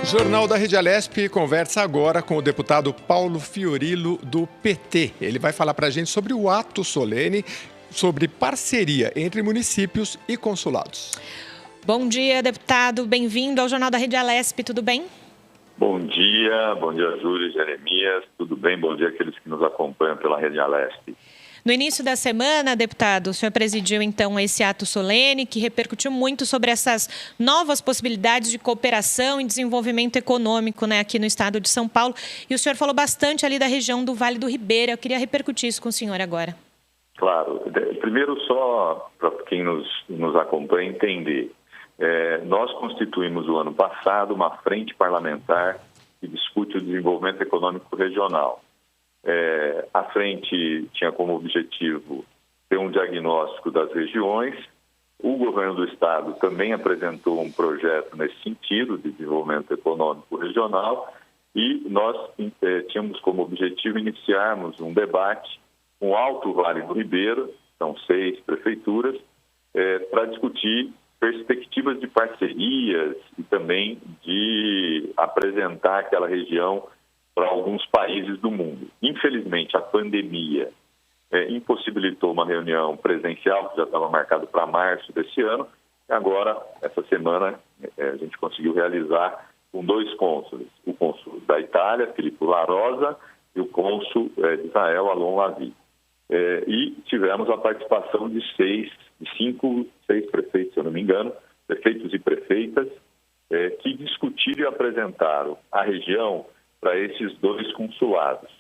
Jornal da Rede Alesp conversa agora com o deputado Paulo Fiorillo, do PT. Ele vai falar para a gente sobre o ato solene, sobre parceria entre municípios e consulados. Bom dia, deputado. Bem-vindo ao Jornal da Rede Alesp. Tudo bem? Bom dia, Júlia, Jeremias. Tudo bem? Bom dia àqueles que nos acompanham pela Rede Alesp. No início da semana, deputado, o senhor presidiu, então, esse ato solene que repercutiu muito sobre essas novas possibilidades de cooperação e desenvolvimento econômico, aqui no estado de São Paulo. E o senhor falou bastante ali da região do Vale do Ribeira. Eu queria repercutir isso com o senhor agora. Claro. Primeiro, só para quem nos acompanha entender, nós constituímos o ano passado uma frente parlamentar que discute o desenvolvimento econômico regional. A frente tinha como objetivo ter um diagnóstico das regiões. O governo do estado também apresentou um projeto nesse sentido de desenvolvimento econômico regional e nós tínhamos como objetivo iniciarmos um debate com o Alto Vale do Ribeira, são 6 prefeituras, para discutir perspectivas de parcerias e também de apresentar aquela região para alguns países do mundo. Infelizmente, a pandemia impossibilitou uma reunião presencial, que já estava marcado para março desse ano, e agora, essa semana, a gente conseguiu realizar com 2 cônsules, o cônsul da Itália, Filippo La Rosa, e o cônsul de Israel, Alon Lavi. E tivemos a participação de 6 prefeitos, se eu não me engano, prefeitos e prefeitas, que discutiram e apresentaram a região para esses 2 consulados,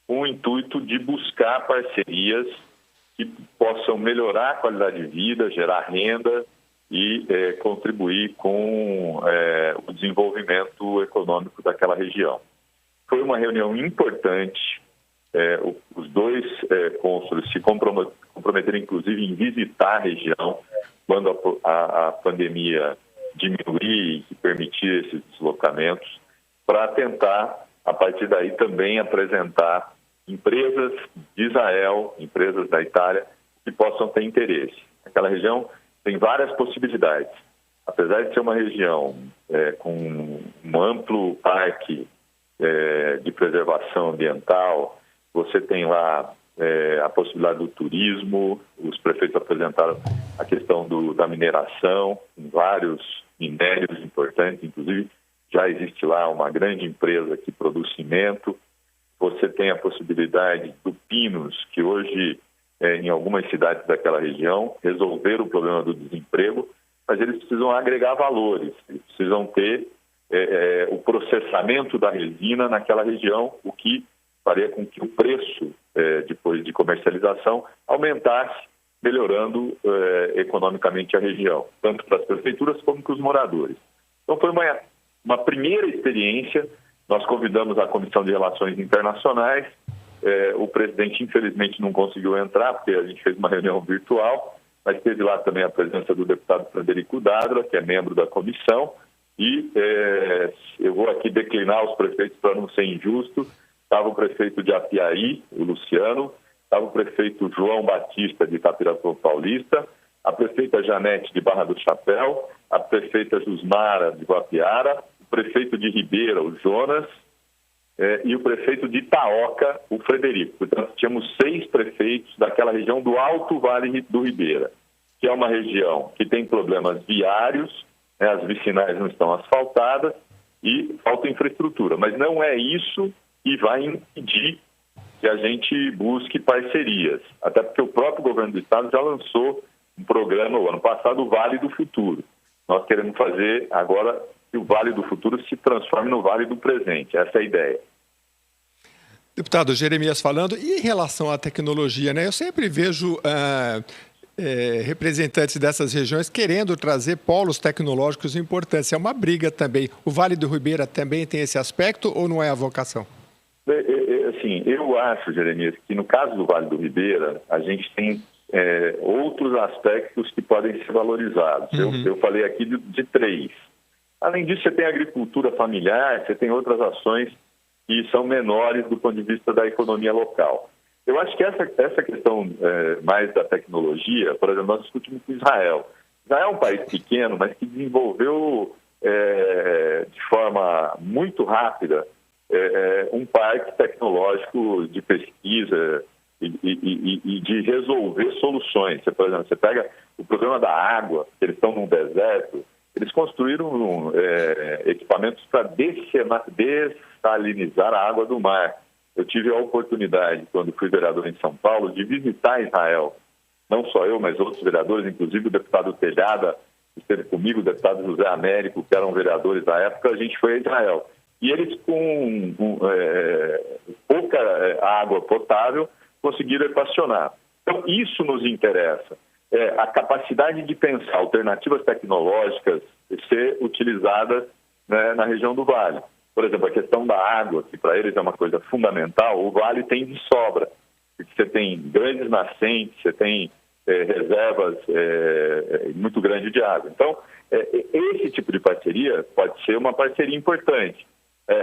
com o intuito de buscar parcerias que possam melhorar a qualidade de vida, gerar renda e contribuir com o desenvolvimento econômico daquela região. Foi uma reunião importante, os 2 cônsules se comprometeram, inclusive, em visitar a região quando a pandemia diminuir e permitir esses deslocamentos, para tentar, a partir daí, também apresentar empresas de Israel, empresas da Itália, que possam ter interesse. Aquela região tem várias possibilidades. Apesar de ser uma região com um amplo parque de preservação ambiental, você tem lá a possibilidade do turismo, os prefeitos apresentaram a questão da mineração, vários minérios importantes, inclusive já existe lá uma grande empresa que produz cimento. Você tem a possibilidade do Pinos, que hoje, em algumas cidades daquela região, resolver o problema do desemprego, mas eles precisam agregar valores, eles precisam ter o processamento da resina naquela região, o que faria com que o preço, depois de comercialização, aumentasse, melhorando economicamente a região, tanto para as prefeituras como para os moradores. Então foi uma primeira experiência. Nós convidamos a Comissão de Relações Internacionais. O presidente, infelizmente, não conseguiu entrar, porque a gente fez uma reunião virtual, mas teve lá também a presença do deputado Frederico D'Ádila, que é membro da comissão, e eu vou aqui declinar os prefeitos para não ser injusto. Estava o prefeito de Apiaí, o Luciano, estava o prefeito João Batista, de Itapirapuã Paulista, a prefeita Janete, de Barra do Chapéu, a prefeita Jusmara, de Guapiara, o prefeito de Ribeira, o Jonas, e o prefeito de Itaoca, o Frederico. Portanto, tínhamos 6 prefeitos daquela região do Alto Vale do Ribeira, que é uma região que tem problemas viários, as vicinais não estão asfaltadas e falta infraestrutura. Mas não é isso que vai impedir que a gente busque parcerias. Até porque o próprio governo do estado já lançou um programa, o ano passado, o Vale do Futuro. Nós queremos fazer agora que o Vale do Futuro se transforme no Vale do Presente. Essa é a ideia. Deputado Jeremias falando, e em relação à tecnologia, Eu sempre vejo representantes dessas regiões querendo trazer polos tecnológicos importantes. É uma briga também. O Vale do Ribeira também tem esse aspecto ou não é a vocação? Assim, eu acho, Jeremias, que no caso do Vale do Ribeira, a gente tem outros aspectos que podem ser valorizados. Eu falei aqui de 3. Além disso, você tem a agricultura familiar, você tem outras ações que são menores do ponto de vista da economia local. Eu acho que essa questão mais da tecnologia, por exemplo, nós discutimos com Israel. Israel é um país pequeno, mas que desenvolveu de forma forma muito rápida um parque tecnológico de pesquisa e de resolver soluções. Por exemplo, você pega o problema da água, que eles estão num deserto, eles construíram equipamentos para dessalinizar a água do mar. Eu tive a oportunidade, quando fui vereador em São Paulo, de visitar Israel. Não só eu, mas outros vereadores, inclusive o deputado Telhada, que esteve comigo, o deputado José Américo, que eram vereadores da época, a gente foi a Israel. E eles, com pouca água potável, conseguiram equacionar. Então, isso nos interessa. A capacidade de pensar alternativas tecnológicas ser utilizadas, né, na região do Vale. Por exemplo, a questão da água, que para eles é uma coisa fundamental, o Vale tem de sobra. Porque você tem grandes nascentes, você tem reservas muito grandes de água. Então, esse tipo de parceria pode ser uma parceria importante.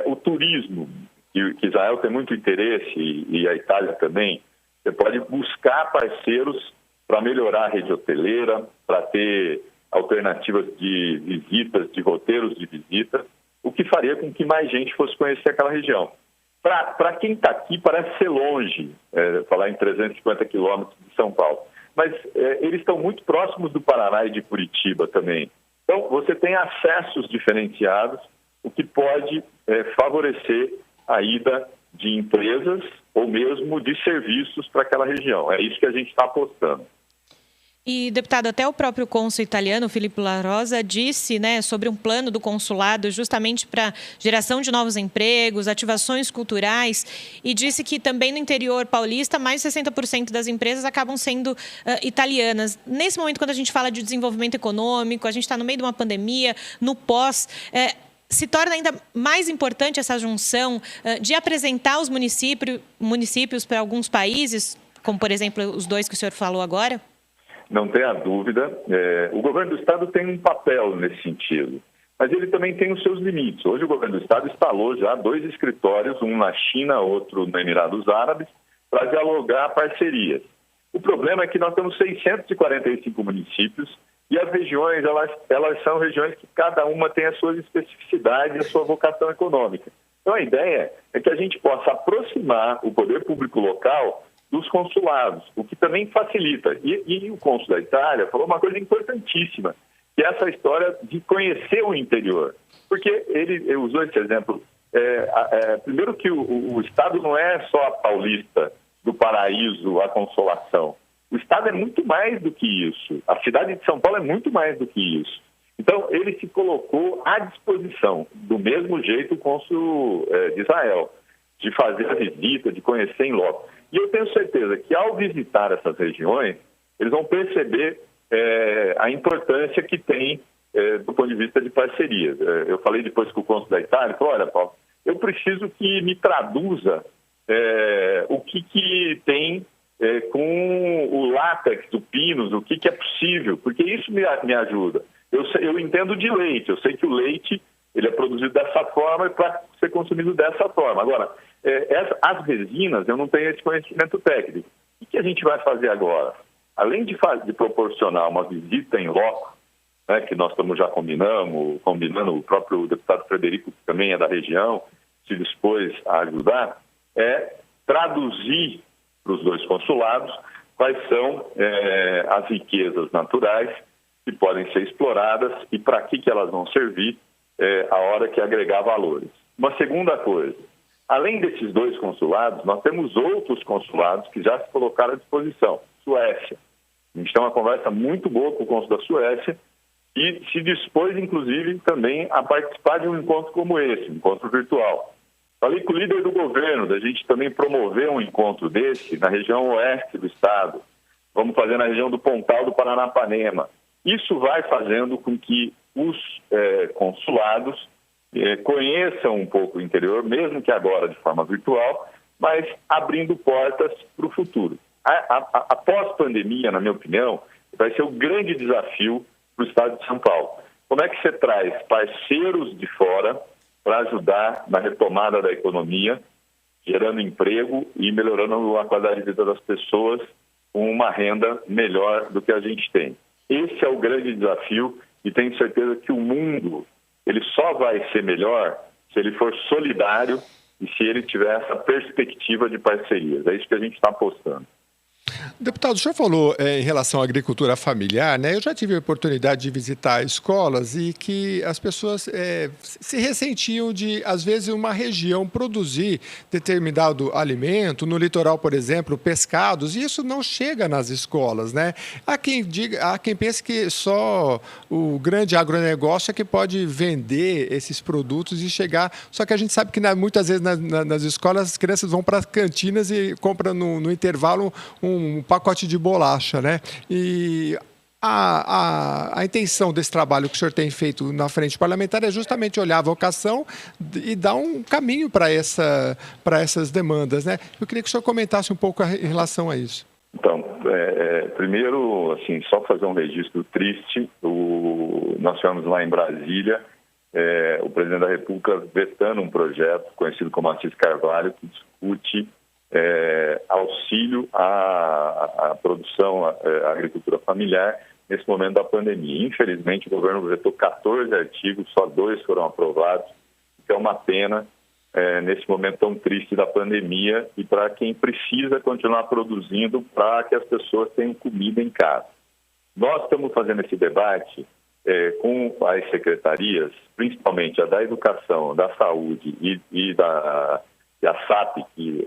O turismo, que Israel tem muito interesse, e a Itália também, você pode buscar parceiros para melhorar a rede hoteleira, para ter alternativas de visitas, de roteiros de visita, o que faria com que mais gente fosse conhecer aquela região. Para quem está aqui, parece ser longe, falar em 350 quilômetros de São Paulo, mas eles estão muito próximos do Paraná e de Curitiba também. Então, você tem acessos diferenciados, o que pode favorecer a ida de empresas ou mesmo de serviços para aquela região. É isso que a gente está apostando. E, deputado, até o próprio cônsul italiano, Filippo La Rosa, disse, né, sobre um plano do consulado justamente para geração de novos empregos, ativações culturais, e disse que também no interior paulista, mais de 60% das empresas acabam sendo italianas. Nesse momento, quando a gente fala de desenvolvimento econômico, a gente está no meio de uma pandemia, no pós, se torna ainda mais importante essa junção de apresentar os municípios para alguns países, como, por exemplo, os dois que o senhor falou agora? Não tenha dúvida. O governo do Estado tem um papel nesse sentido, mas ele também tem os seus limites. Hoje o governo do Estado instalou já 2 escritórios, um na China, outro nos Emirados Árabes, para dialogar parcerias. O problema é que nós temos 645 municípios e as regiões, elas são regiões que cada uma tem as suas especificidades e a sua vocação econômica. Então a ideia é que a gente possa aproximar o poder público local dos consulados, o que também facilita. E o cônsul da Itália falou uma coisa importantíssima, que é essa história de conhecer o interior. Porque ele usou esse exemplo. Primeiro que o Estado não é só a Paulista, do Paraíso, a Consolação. O Estado é muito mais do que isso. A cidade de São Paulo é muito mais do que isso. Então, ele se colocou à disposição, do mesmo jeito o cônsul de Israel, de fazer a visita, de conhecer em loco. E eu tenho certeza que, ao visitar essas regiões, eles vão perceber a importância que tem do ponto de vista de parcerias. Eu falei depois com o cônsul da Itália, falou, olha, Paulo, eu preciso que me traduza o que tem com o látex do Pinus, o que é possível, porque isso me ajuda. Eu entendo de leite, eu sei que o leite ele é produzido dessa forma e para ser consumido dessa forma. Agora, as resinas, eu não tenho esse conhecimento técnico. O que a gente vai fazer agora? Além de proporcionar uma visita em loco, né, que nós estamos já combinando, o próprio deputado Frederico, que também é da região, se dispôs a ajudar, traduzir para os 2 consulados quais são as riquezas naturais que podem ser exploradas e para que elas vão servir a hora que agregar valores. Uma segunda coisa, além desses 2 consulados, nós temos outros consulados que já se colocaram à disposição. Suécia. A gente tem uma conversa muito boa com o cônsul da Suécia e se dispôs, inclusive, também a participar de um encontro como esse, um encontro virtual. Falei com o líder do governo, da gente também promover um encontro desse na região oeste do estado. Vamos fazer na região do Pontal do Paranapanema. Isso vai fazendo com que os consulados conheçam um pouco o interior, mesmo que agora de forma virtual, mas abrindo portas para o futuro. A pós-pandemia, na minha opinião, vai ser o grande desafio para o estado de São Paulo. Como é que você traz parceiros de fora para ajudar na retomada da economia, gerando emprego e melhorando a qualidade de vida das pessoas com uma renda melhor do que a gente tem? Esse é o grande desafio e tenho certeza que o mundo ele só vai ser melhor se se ele for solidário e se ele tiver essa perspectiva de parcerias. É isso que a gente está apostando. Deputado, o senhor falou em relação à agricultura familiar, né? Eu já tive a oportunidade de visitar escolas e que as pessoas se ressentiam de, às vezes, uma região produzir determinado alimento, no litoral, por exemplo, pescados, e isso não chega nas escolas, né? Há quem pense que só o grande agronegócio é que pode vender esses produtos e chegar, só que a gente sabe que muitas vezes nas escolas as crianças vão para as cantinas e compram no intervalo um pacote de bolacha, né? E a intenção desse trabalho que o senhor tem feito na frente parlamentar é justamente olhar a vocação e dar um caminho para essas demandas, né? Eu queria que o senhor comentasse um pouco em relação a isso. Então, primeiro, assim, só fazer um registro triste. Nós tivemos lá em Brasília o presidente da República vetando um projeto conhecido como Assis Carvalho, que discute auxílio à produção, à agricultura familiar nesse momento da pandemia. Infelizmente, o governo vetou 14 artigos, só 2 foram aprovados, que é uma pena nesse momento tão triste da pandemia e para quem precisa continuar produzindo para que as pessoas tenham comida em casa. Nós estamos fazendo esse debate com as secretarias, principalmente a da Educação, da Saúde e a SAP, que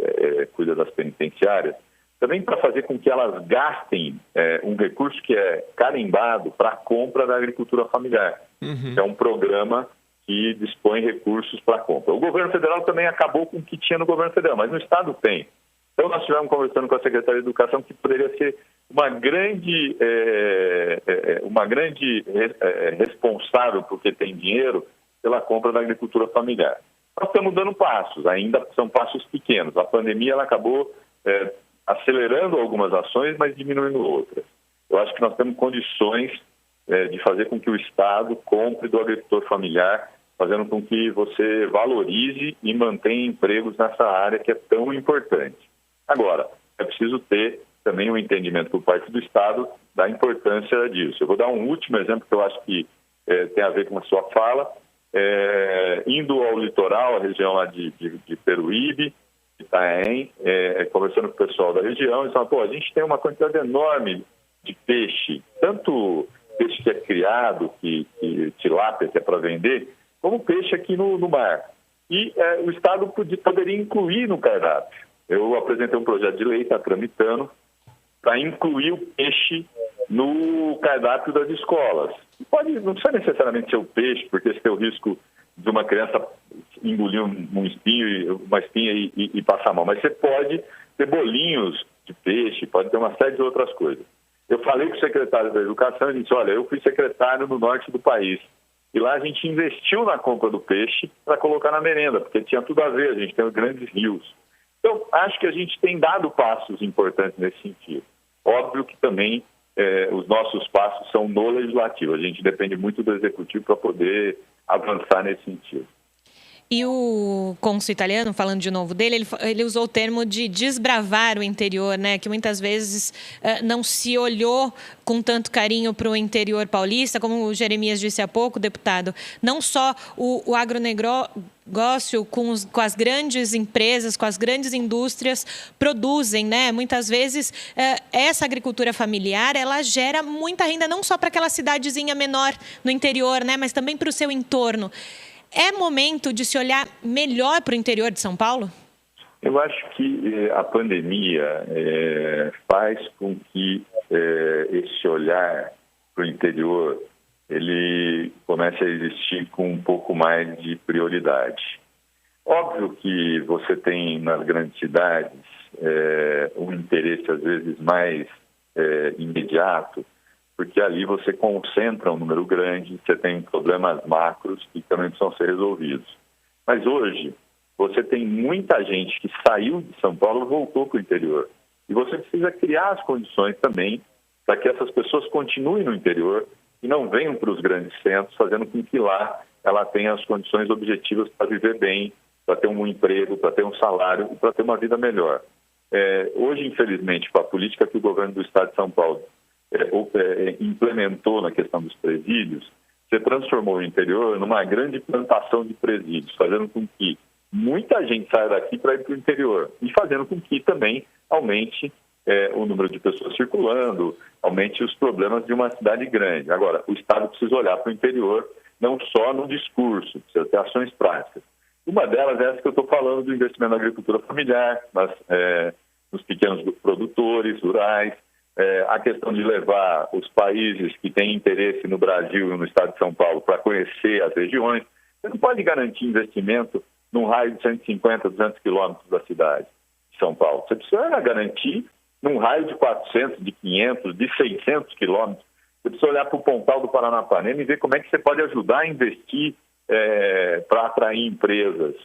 cuida das penitenciárias, também para fazer com que elas gastem um recurso que é carimbado para a compra da agricultura familiar. Uhum. É um programa que dispõe recursos para a compra. O governo federal também acabou com o que tinha no governo federal, mas no estado tem. Então nós estivemos conversando com a Secretaria de Educação que poderia ser uma grande responsável, porque tem dinheiro, pela compra da agricultura familiar. Nós estamos dando passos, ainda são passos pequenos. A pandemia ela acabou acelerando algumas ações, mas diminuindo outras. Eu acho que nós temos condições de fazer com que o Estado compre do agricultor familiar, fazendo com que você valorize e mantenha empregos nessa área que é tão importante. Agora, é preciso ter também um entendimento por parte do Estado da importância disso. Eu vou dar um último exemplo que eu acho que tem a ver com a sua fala. Indo ao litoral, a região lá de Peruíbe, de Itaém, conversando com o pessoal da região, eles falam, a gente tem uma quantidade enorme de peixe, tanto peixe que é criado, que tilápia, que é para vender, como peixe aqui no mar. E o Estado poderia incluir no cardápio. Eu apresentei um projeto de lei, está tramitando, para incluir o peixe no cardápio das escolas. Não precisa necessariamente ser o peixe, porque você tem o risco de uma criança engolir uma espinha e passar mal. Mas você pode ter bolinhos de peixe, pode ter uma série de outras coisas. Eu falei com o secretário da Educação e disse, olha, eu fui secretário no norte do país. E lá a gente investiu na compra do peixe para colocar na merenda, porque tinha tudo a ver, a gente tem grandes rios. Então, acho que a gente tem dado passos importantes nesse sentido. Óbvio que também os nossos passos são no legislativo. A gente depende muito do executivo para poder avançar nesse sentido. E o cônsul italiano, falando de novo dele, ele usou o termo de desbravar o interior, né? Que muitas vezes não se olhou com tanto carinho para o interior paulista, como o Jeremias disse há pouco, deputado. Não só o agronegócio com as grandes empresas, com as grandes indústrias produzem, né? Muitas vezes essa agricultura familiar, ela gera muita renda não só para aquela cidadezinha menor no interior, né? Mas também para o seu entorno. É momento de se olhar melhor para o interior de São Paulo? Eu acho que a pandemia faz com que esse olhar para o interior ele comece a existir com um pouco mais de prioridade. Óbvio que você tem nas grandes cidades um interesse às vezes mais imediato, porque ali você concentra um número grande, você tem problemas macros que também precisam ser resolvidos. Mas hoje, você tem muita gente que saiu de São Paulo e voltou para o interior. E você precisa criar as condições também para que essas pessoas continuem no interior e não venham para os grandes centros, fazendo com que lá ela tenha as condições objetivas para viver bem, para ter um emprego, para ter um salário e para ter uma vida melhor. Hoje, infelizmente, com a política que o governo do Estado de São Paulo implementou na questão dos presídios, você transformou o interior numa grande plantação de presídios, fazendo com que muita gente saia daqui para ir para o interior e fazendo com que também aumente o número de pessoas circulando, aumente os problemas de uma cidade grande. Agora, o Estado precisa olhar para o interior não só no discurso, precisa ter ações práticas. Uma delas é essa que eu estou falando do investimento na agricultura familiar, nos pequenos produtores rurais, a questão de levar os países que têm interesse no Brasil e no estado de São Paulo para conhecer as regiões. Você não pode garantir investimento num raio de 150, 200 quilômetros da cidade de São Paulo. Você precisa garantir num raio de 400, de 500, de 600 quilômetros. Você precisa olhar para o Pontal do Paranapanema e ver como é que você pode ajudar a investir para atrair empresas.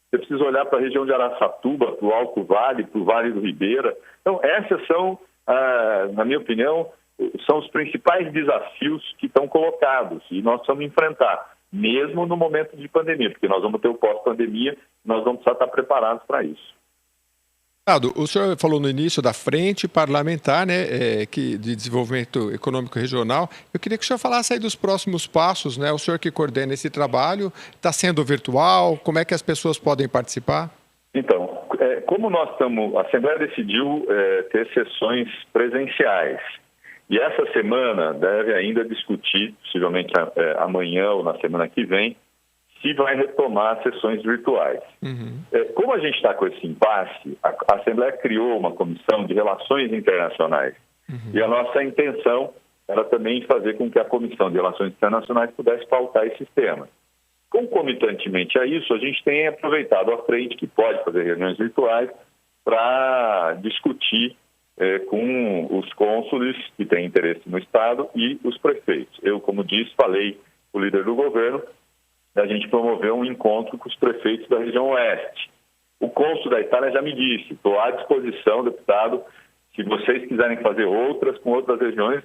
Você precisa olhar para a região de Araçatuba, para o Alto Vale, para o Vale do Ribeira. Então, essas são, na minha opinião, são os principais desafios que estão colocados e nós vamos enfrentar, mesmo no momento de pandemia, porque nós vamos ter o pós-pandemia, nós vamos precisar estar preparados para isso. O senhor falou no início da frente parlamentar, né, de desenvolvimento econômico regional. Eu queria que o senhor falasse aí dos próximos passos, né? O senhor que coordena esse trabalho, está sendo virtual? Como é que as pessoas podem participar? Então, como nós estamos, a Assembleia decidiu ter sessões presenciais. E essa semana deve ainda discutir, possivelmente amanhã ou na semana que vem, se vai retomar sessões virtuais. Uhum. Como a gente está com esse impasse, a Assembleia criou uma comissão de relações internacionais. Uhum. E a nossa intenção era também fazer com que a Comissão de Relações Internacionais pudesse pautar esses temas. Concomitantemente a isso, a gente tem aproveitado a frente que pode fazer reuniões virtuais para discutir com os cônsules que têm interesse no Estado e os prefeitos. Eu, como disse, falei com o líder do governo, a gente promoveu um encontro com os prefeitos da região oeste. O cônsul da Itália já me disse, estou à disposição, deputado, se vocês quiserem fazer outras com outras regiões,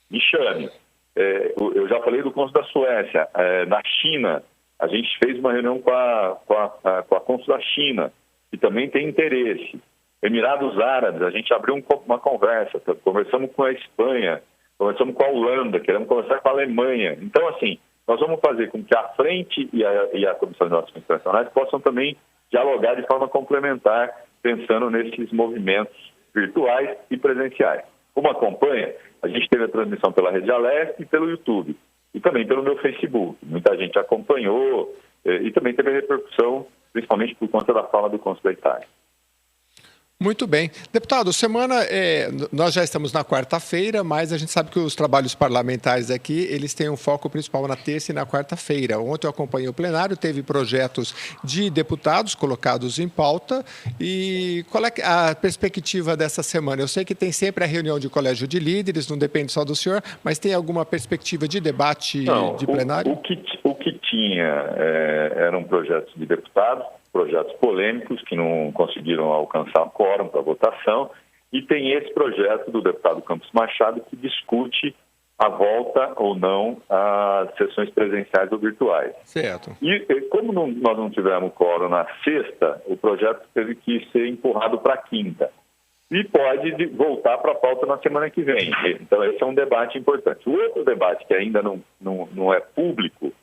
me chame. Eu já falei do cônsul da Suécia. Na China, a gente fez uma reunião com a cônsul da China, que também tem interesse. Emirados Árabes, a gente abriu uma conversa, conversamos com a Espanha, conversamos com a Holanda, queremos conversar com a Alemanha. Então, assim, nós vamos fazer com que a Frente e a Comissão de Relações Internacionais possam também dialogar de forma complementar, pensando nesses movimentos virtuais e presenciais. Como acompanha, a gente teve a transmissão pela Rede Aleste e pelo YouTube, e também pelo meu Facebook. Muita gente acompanhou e também teve a repercussão, principalmente por conta da fala do cônsul da Itália. Muito bem. Deputado, nós já estamos na quarta-feira, mas a gente sabe que os trabalhos parlamentares aqui, eles têm um foco principal na terça e na quarta-feira. Ontem eu acompanhei o plenário, teve projetos de deputados colocados em pauta. E qual é a perspectiva dessa semana? Eu sei que tem sempre a reunião de colégio de líderes, não depende só do senhor, mas tem alguma perspectiva de debate de plenário? O que tinha eram projetos de deputados, projetos polêmicos que não conseguiram alcançar quórum para votação, e tem esse projeto do deputado Campos Machado que discute a volta ou não às sessões presenciais ou virtuais. Certo. E como nós não tivemos quórum na sexta, o projeto teve que ser empurrado para a quinta. E pode voltar para a pauta na semana que vem. Então, esse é um debate importante. O outro debate que ainda não é público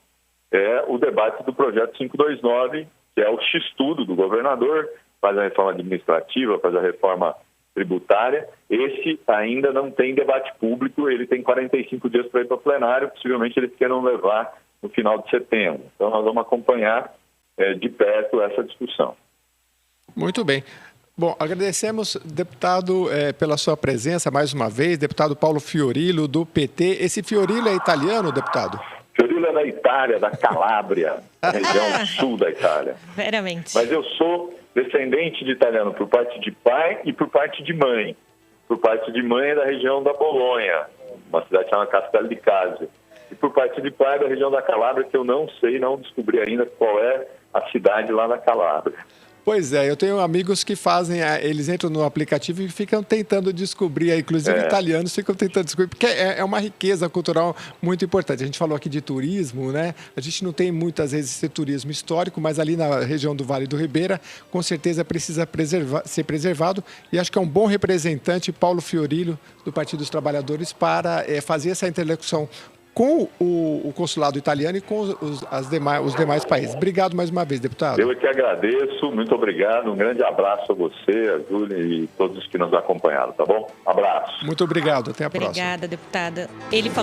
é o debate do projeto 529, que é o X-tudo do governador, faz a reforma administrativa, faz a reforma tributária. Esse ainda não tem debate público, ele tem 45 dias para ir para o plenário, possivelmente eles queiram levar no final de setembro. Então, nós vamos acompanhar de perto essa discussão. Muito bem. Bom, agradecemos, deputado, pela sua presença mais uma vez, deputado Paulo Fiorillo, do PT. Esse Fiorillo é italiano, deputado? Fiorillo é da Itália, da Calábria, da região sul da Itália. Veramente. Mas eu sou descendente de italiano por parte de pai e por parte de mãe. Por parte de mãe é da região da Bolonha, uma cidade chamada Castello di Casio. E por parte de pai é da região da Calábria, que eu não descobri ainda qual é a cidade lá na Calábria. Pois é, eu tenho amigos que fazem, eles entram no aplicativo e ficam tentando descobrir, inclusive italianos ficam tentando descobrir, porque é uma riqueza cultural muito importante. A gente falou aqui de turismo, né? A gente não tem muitas vezes esse turismo histórico, mas ali na região do Vale do Ribeira, com certeza precisa ser preservado, e acho que é um bom representante, Paulo Fiorillo, do Partido dos Trabalhadores, para fazer essa interlocução com o consulado italiano e com os demais países. Obrigado mais uma vez, deputado. Eu é que agradeço, muito obrigado, um grande abraço a você, a Júlia e todos que nos acompanharam, tá bom? Abraço. Muito obrigado, até a próxima. Obrigada, deputada. Ele falou